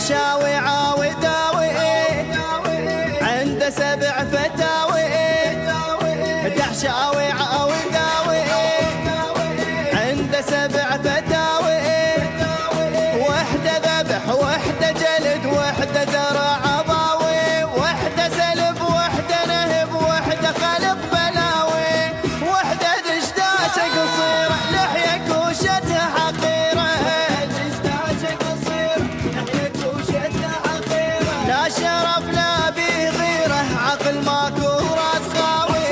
دعشاوي عاوي داوي عنده 7 فتاوي. دعشاوي عاوي داوي عنده 7 فتاوي. وحده ذبح وحده جلد وحده زرع عضاوي. وحده سلب وحده نهب وحده خلق بلاوي. وحده دشداشه قصيره لحيه كوشتها حقيره. لا شرف لا بيه غيره عقل ماكو راس خاوي.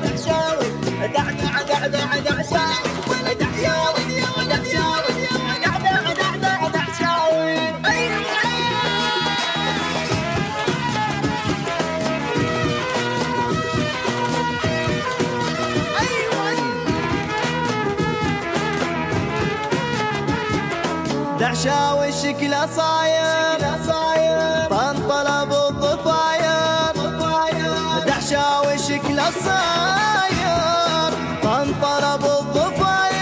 دعشاوي دعشاوي دعشاوي شكله صاير طنطلب الضفاير. دعشاوي شكله صاير طنطلب الضفاير.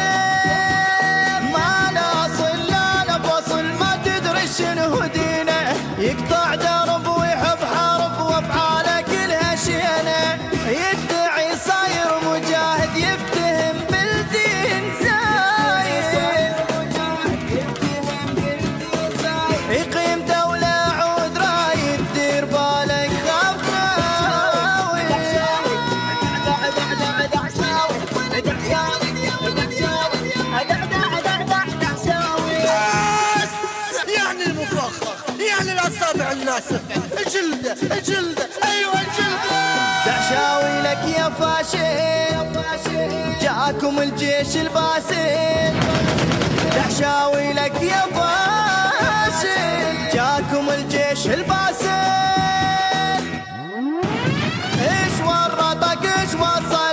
ما لا اصل لا لا فصل ما تدري شنو دينه. يقطع درب ويحب حرب وافعاله كلها شينه. يدعي صاير مجاهد يفتهم بالدين زايد. يقيم دولة عود رايد دير بالك خفاوي. يعني المفخخ يعني الأصابع الناسفة جلده أيوة جلده. دعشاوي لك يا فاشل جاكم الجيش الباسل. دعشاوي لك يا فاشل جاكم الجيش الباسل. ايش ورطك ايش وصل